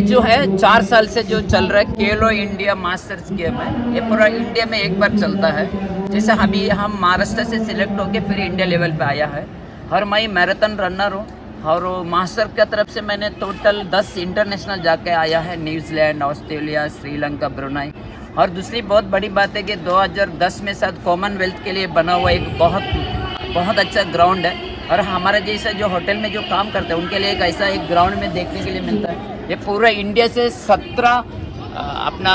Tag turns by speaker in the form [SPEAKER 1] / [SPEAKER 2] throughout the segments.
[SPEAKER 1] जो है 4 साल से जो चल रहा है खेलो इंडिया मास्टर्स गेम है, ये पूरा इंडिया में एक बार चलता है। जैसे अभी हम महाराष्ट्र से सिलेक्ट होके फिर इंडिया लेवल पे आया है। और मैं मैराथन रनर हूँ और मास्टर की तरफ से मैंने टोटल 10 इंटरनेशनल जाके आया है, न्यूजीलैंड, ऑस्ट्रेलिया, श्रीलंका, ब्रुनाई। और दूसरी बहुत बड़ी बात है कि 2010 में शायद कॉमनवेल्थ के लिए बना हुआ एक बहुत अच्छा ग्राउंड है। और हमारे जैसे जो होटल में जो काम करते हैं उनके लिए एक ऐसा एक ग्राउंड में देखने के लिए मिलता है। ये पूरा इंडिया से 17 अपना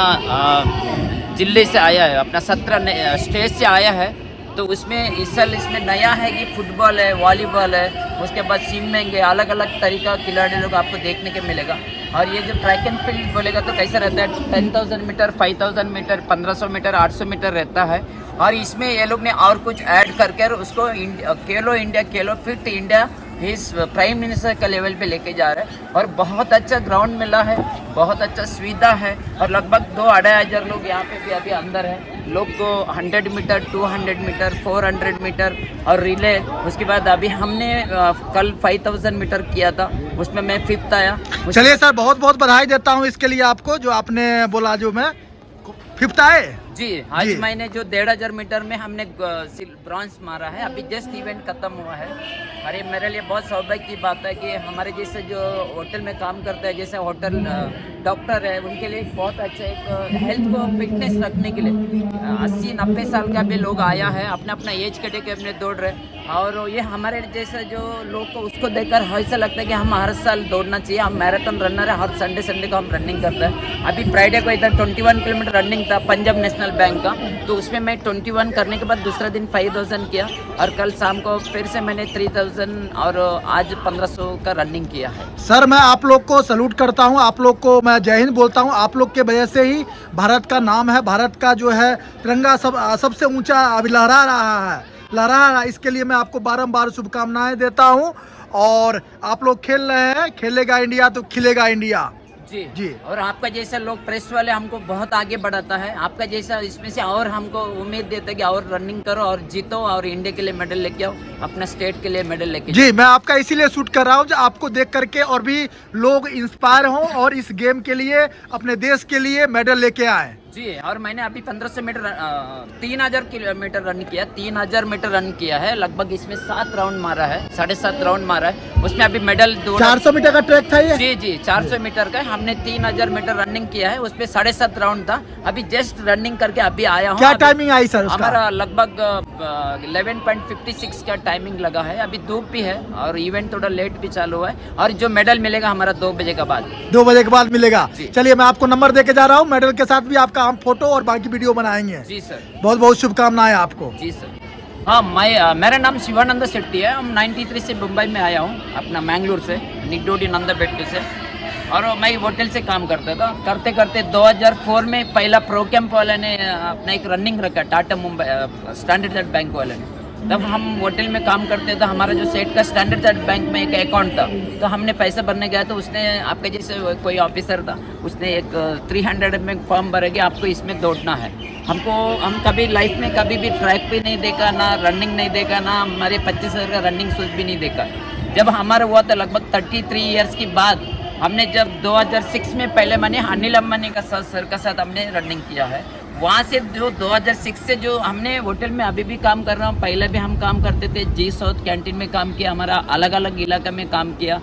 [SPEAKER 1] जिले से आया है, अपना 17 स्टेट से आया है। तो उसमें इस साल इसमें नया है कि फुटबॉल है, वॉलीबॉल है, उसके बाद स्विमिंग है, अलग अलग तरीका खिलाड़ी लोग आपको देखने के मिलेगा। और ये जो ट्रैक एंड फील्ड बोलेगा तो कैसा रहता है, 10,000 मीटर, 5,000 मीटर, 1500 मीटर, 800 मीटर रहता है। और इसमें ये लोग ने और कुछ ऐड करके उसको खेलो इंडिया, खेलो फिट इंडिया इस प्राइम मिनिस्टर का लेवल पे लेके जा रहे हैं। और बहुत अच्छा ग्राउंड मिला है, बहुत अच्छा सुविधा है। और लगभग 2-2.5 हज़ार लोग यहाँ पे भी अभी अंदर है। लोग को 100 मीटर, 200 मीटर, 400 मीटर और रिले। उसके बाद अभी हमने कल 5000 मीटर किया था, उसमें मैं 5th आया।
[SPEAKER 2] चलिए सर, बहुत बहुत बधाई देता हूँ इसके लिए आपको, जो आपने बोला जो मैं 5th आए
[SPEAKER 1] जी। आज मैंने जो 1,500 मीटर में हमने ब्रॉन्ज मारा है। अभी जस्ट इवेंट खत्म हुआ है। अरे मेरे लिए बहुत सौभाग्य की बात है कि हमारे जैसे जो होटल में काम करते हैं, जैसे होटल डॉक्टर है, उनके लिए बहुत अच्छा एक हेल्थ को फिटनेस रखने के लिए 80-90 साल का भी लोग आया है, अपना अपना एज के अपने दौड़ रहे। और ये हमारे जैसे जो लोग को उसको देखकर ऐसा लगता है कि हम हर साल दौड़ना चाहिए। हम मैराथन रनर है, हर संडे को हम रनिंग करते हैं। अभी फ्राइडे को इधर 21 किलोमीटर रनिंग था पंजाब नेशनल बैंक का, तो उसमें मैं 21 करने के बाद दूसरा दिन 5,000 किया। और कल शाम को फिर से मैंने 3,000 और आज 1500 का रनिंग किया है।
[SPEAKER 2] सर, मैं आप लोग को सैल्यूट करता हूं, आप लोग को मैं जय हिंद बोलता हूं। आप लोग के वजह से ही भारत का नाम है, भारत का जो है तिरंगा सबसे ऊंचा अभी लहरा रहा है। इसके लिए मैं आपको बारंबार शुभकामनाएं देता हूं। और आप लोग खेल रहे हैं, खेलेगा इंडिया तो खिलेगा इंडिया।
[SPEAKER 1] जी। और आपका जैसा लोग प्रेस वाले हमको बहुत आगे बढ़ाता है। आपका जैसा इसमें से और हमको उम्मीद देता है कि और रनिंग करो और जीतो और इंडिया के लिए मेडल लेके आओ, अपना स्टेट के लिए मेडल लेके
[SPEAKER 2] जी, मैं आपका इसीलिए शूट कर रहा हूँ जो आपको देख करके और भी लोग इंस्पायर हों और इस गेम के लिए, अपने देश के लिए मेडल लेके आए।
[SPEAKER 1] जी। और मैंने अभी 1500 मीटर 3,000 किलोमीटर रन किया, 3,000 मीटर रन किया है। लगभग इसमें 7 राउंड मारा है, 7.5 राउंड मारा है। उसमें अभी मेडल
[SPEAKER 2] 400 मीटर का ट्रैक था ये।
[SPEAKER 1] जी 400 मीटर का हमने 3,000 मीटर रनिंग किया है। उसमें 7.5 राउंड था। अभी जस्ट रनिंग करके अभी आया हूँ।
[SPEAKER 2] क्या टाइमिंग आई सर उसका?
[SPEAKER 1] हमारा लगभग 11.56 का टाइमिंग लगा है। अभी धूप भी है और इवेंट थोड़ा लेट भी चालू है। और जो मेडल मिलेगा हमारा 2 बजे के बाद,
[SPEAKER 2] 2 बजे के बाद मिलेगा। चलिए, मैं आपको नंबर देके जा रहा हूँ, मेडल के साथ भी आपका हम फोटो और बाकी वीडियो बनाएंगे।
[SPEAKER 1] जी सर, बहुत
[SPEAKER 2] बहुत शुभकामनाएं आपको।
[SPEAKER 1] जी सर। हाँ, मेरा नाम शिवानंद शेट्टी है। हम 93 से मुंबई में आया हूँ, अपना मैंगलोर से, निगडोडी नंदाबेट्टू से। और मैं होटल से काम करता था। करते करते 2004 में पहला प्रो कैंप वाले ने अपना एक रनिंग रखा, टाटा मुंबई स्टैंडर्ड बैंक वाले ने। तब हम होटल में काम करते थे। हमारा जो सेट का स्टैंडर्ड बैंक में एक अकाउंट था, तो हमने पैसा भरने गया तो उसने, आपके जैसे कोई ऑफिसर था, उसने एक 300 में फॉर्म भरे कि आपको इसमें दौड़ना है। हम कभी लाइफ में कभी भी ट्रैक भी नहीं देखा, ना रनिंग नहीं देखा, ना हमारे 25,000 का रनिंग शूज भी नहीं देखा। जब हमारा हुआ था लगभग 33 ईयर्स के बाद, हमने जब 2006 में पहले मैंने अनिल अंबानी का सर का साथ हमने रनिंग किया है। वहाँ से जो 2006 से जो हमने होटल में अभी भी काम कर रहा हूँ, पहले भी हम काम करते थे। जी साउथ कैंटीन में काम किया, हमारा अलग अलग इलाका में काम किया,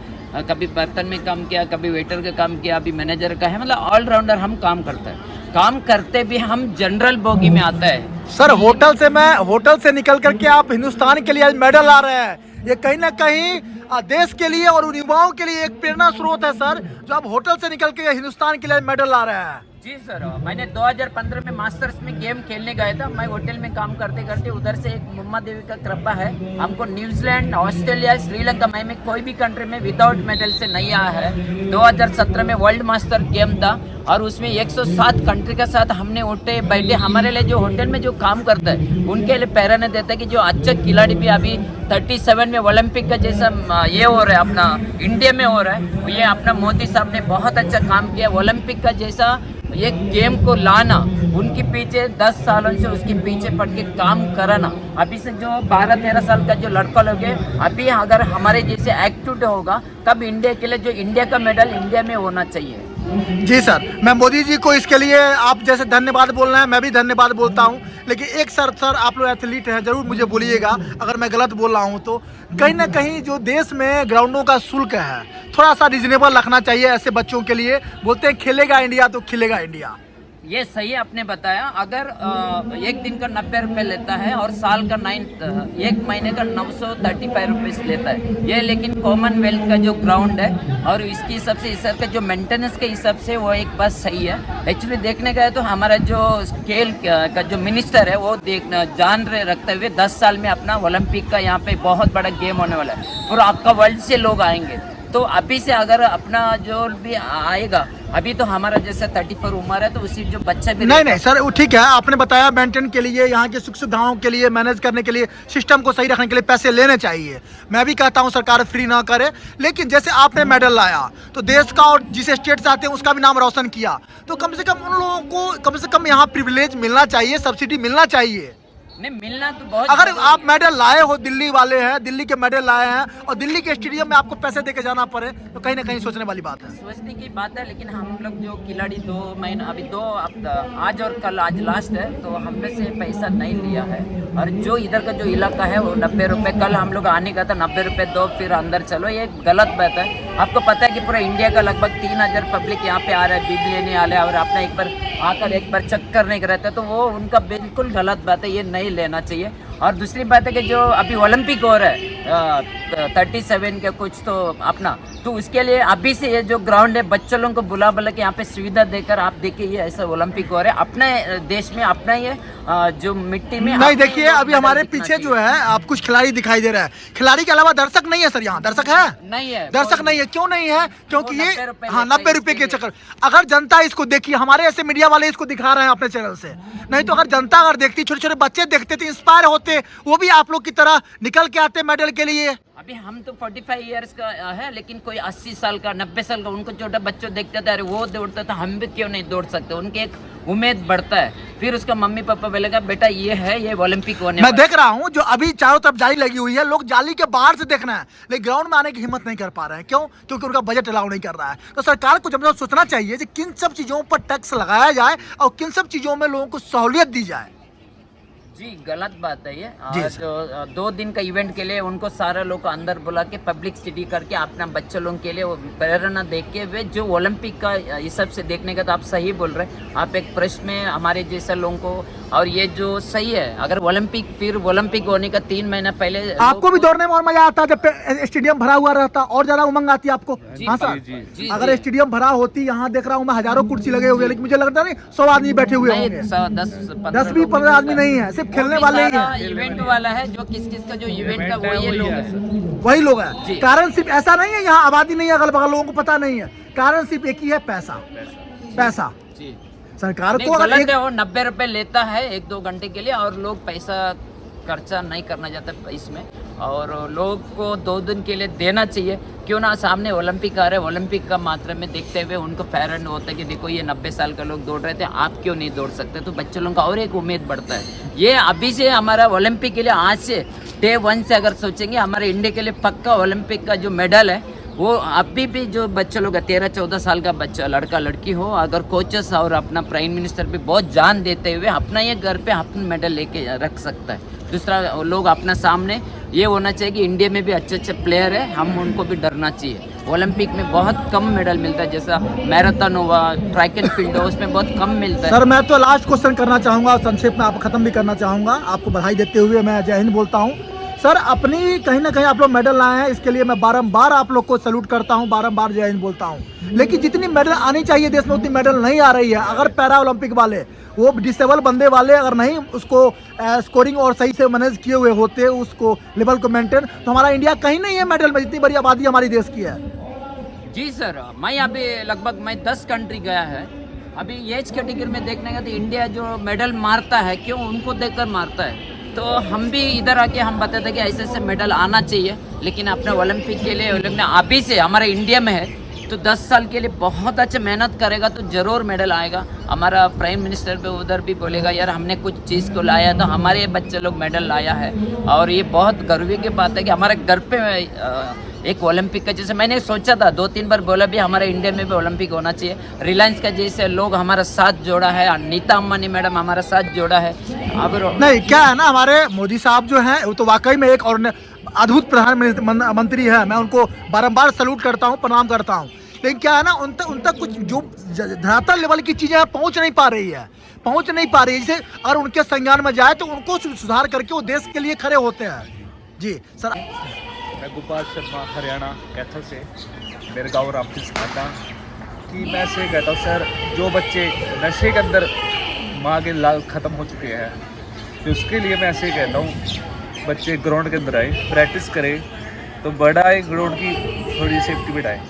[SPEAKER 1] कभी बर्तन में काम किया, कभी वेटर का काम किया, अभी मैनेजर का है। मतलब ऑलराउंडर हम काम करते हैं। काम करते भी हम जनरल बोगी में आता है।
[SPEAKER 2] सर, होटल से निकल करके आप हिंदुस्तान के लिए आज मेडल ला रहे हैं। ये कहीं ना कहीं देश के लिए और उन युवाओं के लिए एक प्रेरणा स्रोत है सर, जो आप होटल से निकल के हिंदुस्तान के लिए मेडल ला रहे हैं।
[SPEAKER 1] जी सर, मैंने 2015 में मास्टर्स में गेम खेलने गया था। मैं होटल में काम करते करते उधर से एक मुम्मा देवी का कृपा है, हमको न्यूजीलैंड, ऑस्ट्रेलिया, श्रीलंका में कोई भी कंट्री में विदाउट मेडल से नहीं आया है। 2017 में वर्ल्ड मास्टर गेम था और उसमें 107 कंट्री के साथ हमने उठे बैठे। हमारे लिए जो होटल में जो काम करता है उनके लिए प्रेरणा देता है कि जो अच्छा खिलाड़ी भी अभी 37 में ओलंपिक का जैसा ये हो रहा है, अपना इंडिया में हो रहा है। ये अपना मोदी साहब ने बहुत अच्छा काम किया। ओलंपिक का जैसा ये गेम को लाना, उनके पीछे 10 सालों से उसके पीछे पड़ के काम कराना। अभी से जो 12-13 साल का जो लड़का लोग है, अभी अगर हमारे जैसे एक्टिव होगा, तब इंडिया के लिए जो इंडिया का मेडल इंडिया में होना चाहिए।
[SPEAKER 2] जी सर, मैं मोदी जी को इसके लिए आप जैसे धन्यवाद बोल रहे हैं, मैं भी धन्यवाद बोलता हूं। लेकिन एक सर आप लोग एथलीट हैं, ज़रूर मुझे बोलिएगा अगर मैं गलत बोल रहा हूं तो। कहीं ना कहीं जो देश में ग्राउंडों का शुल्क है, थोड़ा सा रिजनेबल रखना चाहिए ऐसे बच्चों के लिए। बोलते हैं खेलेगा इंडिया तो खिलेगा इंडिया।
[SPEAKER 1] ये सही आपने बताया। अगर एक दिन का 90 रुपये लेता है और साल का एक महीने का 935 रुपीज़ लेता है ये, लेकिन कॉमनवेल्थ का जो ग्राउंड है और इसकी हिसाब से इस का जो मेंटेनेंस के हिसाब से वो एक बात सही है। एक्चुअली देखने का है तो हमारा जो खेल का जो मिनिस्टर है वो जान रहे रखते हुए 10 साल में अपना ओलंपिक का यहाँ पे बहुत बड़ा गेम होने वाला है, पूरा आपका वर्ल्ड से लोग आएंगे। तो अभी से अगर अपना जो भी आएगा, अभी तो हमारा जैसे 34 उम्र है तो उसी जो बच्चा भी
[SPEAKER 2] नहीं सर, वो ठीक है। आपने बताया मेंटेन के लिए, यहाँ के सुख सुविधाओं के लिए, मैनेज करने के लिए, सिस्टम को सही रखने के लिए पैसे लेने चाहिए। मैं भी कहता हूँ सरकार फ्री ना करे। लेकिन जैसे आपने मेडल लाया तो देश का और जिस स्टेट से आते हैं उसका भी नाम रोशन किया, तो कम से कम उन लोगों को कम से कम यहाँ प्रिविलेज मिलना चाहिए, सब्सिडी मिलना चाहिए।
[SPEAKER 1] नहीं मिलना तो बहुत।
[SPEAKER 2] अगर आप मेडल लाए हो, दिल्ली वाले हैं, दिल्ली के मेडल लाए हैं और दिल्ली के स्टेडियम में आपको पैसे देके जाना पड़े तो कहीं ना कहीं सोचने वाली बात है।
[SPEAKER 1] सोचने की बात है। लेकिन हम लोग जो खिलाड़ी 2 महीना अभी आज और कल, आज लास्ट है तो हमने से पैसा नहीं लिया है। और जो इधर का जो इलाका है वो 90 रुपये, कल हम लोग आने का था 90 रुपये दो फिर अंदर चलो, ये गलत बात है। आपको पता है कि पूरा इंडिया का लगभग 3000 पब्लिक यहाँ पे आ रहा है, बिल लेने आ रहा है और अपना एक बार आकर एक बार चेक करने का रहता है, तो वो उनका बिल्कुल गलत बात है, ये नहीं लेना चाहिए। और दूसरी बात है कि जो अभी ओलंपिक हो रहा है 37 के कुछ तो अपना, तो उसके लिए अभी से ये जो ग्राउंड है बच्चों लोगों को बुला बुला के यहाँ पे सुविधा देकर आप देखिए ये ऐसा ओलंपिक हो रहा है अपने देश में, अपना ये जो मिट्टी में।
[SPEAKER 2] नहीं देखिए अभी हमारे पीछे जो है आप कुछ खिलाड़ी दिखाई दे रहा है, खिलाड़ी के अलावा दर्शक नहीं है सर, यहाँ दर्शक है
[SPEAKER 1] नहीं है,
[SPEAKER 2] दर्शक नहीं है। क्यों नहीं है? क्योंकि ये
[SPEAKER 1] 90 रुपये
[SPEAKER 2] हाँ 90 रुपए के चक्कर। अगर जनता इसको देखिए, हमारे ऐसे मीडिया वाले इसको दिखा रहे हैं अपने चैनल से, नहीं तो अगर जनता अगर देखती, छोटे छोटे बच्चे देखते तो इंस्पायर होते, वो भी आप लोग की तरह निकल के आते मेडल के लिए।
[SPEAKER 1] अभी हम तो 45 इयर्स का है, लेकिन कोई 80 साल का 90 साल का उनको छोटा बच्चों देखते थे, अरे वो दौड़ता था, हम भी क्यों नहीं दौड़ सकते। उनके एक उम्मीद बढ़ता है, फिर उसका मम्मी पापा बोलेगा बेटा ये है, ये ओलंपिक होने
[SPEAKER 2] मैं देख रहा हूँ जो अभी चारों तरफ जाली लगी हुई है, लोग जाली के बाहर से देखना है लेकिन ग्राउंड में आने की हिम्मत नहीं कर पा रहे हैं। क्यों? क्योंकि उनका बजट अलाउ नहीं कर रहा है। तो सरकार को जब सोचना चाहिए कि किन सब चीजों पर टैक्स लगाया जाए और किन सब चीजों में लोगों को सहूलियत दी जाए।
[SPEAKER 1] जी गलत बात है ये।
[SPEAKER 2] जी
[SPEAKER 1] और जो 2 दिन का इवेंट के लिए उनको सारे लोग को अंदर बुला के पब्लिक सिटी करके अपना बच्चों लोगों के लिए वो प्रेरणा देख के वे जो ओलंपिक का हिसाब से देखने का, तो आप सही बोल रहे हैं। आप एक प्रश्न में हमारे जैसे लोगों को, और ये जो सही है, अगर ओलंपिक फिर ओलंपिक होने का 3 महीना पहले
[SPEAKER 2] आपको भी दौड़ने में और मजा आता जब स्टेडियम भरा हुआ रहता, और ज्यादा उमंग आती है आपको। हाँ सर, अगर स्टेडियम भरा होती, यहाँ देख रहा हूँ मैं हजारों कुर्सी लगे हुए, लेकिन मुझे लगता नहीं 100 आदमी बैठे हुए होंगे, 10 भी 15 आदमी नहीं है, सिर्फ खेलने वाले ही हैं।
[SPEAKER 1] इवेंट वाला है जो किस का जो इवेंट का वही लोग है,
[SPEAKER 2] वही लोग हैं। कारण सिर्फ ऐसा नहीं है यहाँ आबादी नहीं है, अगल बगल लोगों को पता नहीं है, कारण सिर्फ एक ही है, पैसा। सरकार को अगर
[SPEAKER 1] गलत है, वो 90 रुपए लेता है 1-2 घंटे के लिए और लोग पैसा खर्चा नहीं करना चाहता इसमें, और लोग को 2 दिन के लिए देना चाहिए। क्यों ना, सामने ओलंपिक आ रहे हैं, ओलंपिक का मात्रा में देखते हुए उनको फेयर होता है कि देखो ये 90 साल का लोग दौड़ रहे थे, आप क्यों नहीं दौड़ सकते। तो बच्चों लोगों का और एक उम्मीद बढ़ता है। ये अभी से हमारा ओलंपिक के लिए आज से डे 1 से अगर सोचेंगे, हमारे इंडिया के लिए पक्का ओलंपिक का जो मेडल है वो अभी भी जो बच्चे लोग 13-14 साल का बच्चा, लड़का लड़की हो, अगर कोचेस और अपना प्राइम मिनिस्टर भी बहुत जान देते हुए अपना ये घर पे अपना मेडल लेके रख सकता है। दूसरा लोग अपना सामने ये होना चाहिए कि इंडिया में भी अच्छे अच्छे प्लेयर है, हम उनको भी डरना चाहिए। ओलंपिक में बहुत कम मेडल मिलता है, जैसा मैराथन हुआ, ट्रैक एंड फील्ड हो, उसमें बहुत कम मिलता है।
[SPEAKER 2] सर मैं तो लास्ट क्वेश्चन करना चाहूँगा, संक्षेप में आप खत्म भी करना चाहूँगा। आपको बधाई देते हुए मैं जय हिंद बोलता हूँ। सर अपनी कहीं ना कहीं आप लोग मेडल लाए हैं, इसके लिए मैं बारंबार आप लोग को सैल्यूट करता हूं, बारंबार जय हिंद बोलता हूं। लेकिन जितनी मेडल आनी चाहिए देश में उतनी मेडल नहीं आ रही है। अगर पैरा ओलंपिक वाले, वो डिसेबल बंदे वाले अगर नहीं उसको स्कोरिंग और सही से मैनेज किए हुए होते उसको लेवल को मेंटेन, तो हमारा इंडिया कहीं नहीं है मेडल में, जितनी बड़ी आबादी हमारी देश की है।
[SPEAKER 1] जी सर, मैं अभी लगभग 10 कंट्री गया है। अभी एज कैटेगरी में देखने का तो इंडिया जो मेडल मारता है, क्यों उनको देखकर मारता है। तो हम भी इधर आके हम बताते हैं कि ऐसे ऐसे मेडल आना चाहिए, लेकिन अपने ओलंपिक के लिए अभी से हमारे इंडिया में है तो 10 साल के लिए बहुत अच्छा मेहनत करेगा तो ज़रूर मेडल आएगा। हमारा प्राइम मिनिस्टर भी उधर भी बोलेगा यार हमने कुछ चीज़ को लाया तो हमारे बच्चे लोग मेडल लाया है, और ये बहुत गर्व की बात है कि हमारे घर पे एक ओलंपिक का, जैसे मैंने सोचा था 2-3 बार बोला भी हमारे इंडिया में भी ओलंपिक होना चाहिए। रिलायंस का जैसे लोग हमारा साथ जोड़ा है, नीता अंबानी मैडम हमारा साथ जोड़ा है। अब
[SPEAKER 2] नहीं, क्या है ना, हमारे मोदी साहब जो हैं वो तो वाकई में एक और अद्भुत प्रधानमंत्री है। मैं उनको बारंबार सल्यूट करता हूँ, प्रणाम करता हूँ। लेकिन क्या है ना, उन तक कुछ जो धरातल लेवल की चीज़ें पहुँच नहीं पा रही है, जैसे और उनके संज्ञान में जाए तो उनको सुधार करके वो देश के लिए खड़े होते हैं। जी सर।
[SPEAKER 3] मैं गोपाल शर्मा, हरियाणा कैथल से, मेरे गाँव रामपुर खाता कि मैं से कहता हूँ सर, जो बच्चे नशे के अंदर माँ के लाल ख़त्म हो चुके हैं, तो उसके लिए मैं ऐसे ही कहता हूँ बच्चे ग्राउंड के अंदर आए, प्रैक्टिस करें, तो बड़ा है ग्राउंड की थोड़ी सेफ्टी बिठाएँ।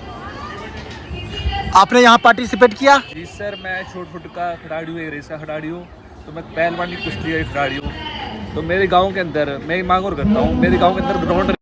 [SPEAKER 2] आपने यहाँ पार्टिसिपेट किया?
[SPEAKER 3] जी सर, मैं शॉर्ट फुट का खिलाड़ी हूँ, एक रेस का खिलाड़ी हूँ, तो मैं पहलवानी कुश्ती का खिलाड़ी हूँ। तो मेरे गांव के अंदर मैं मांग और करता हूँ, मेरे गांव के अंदर ग्राउंड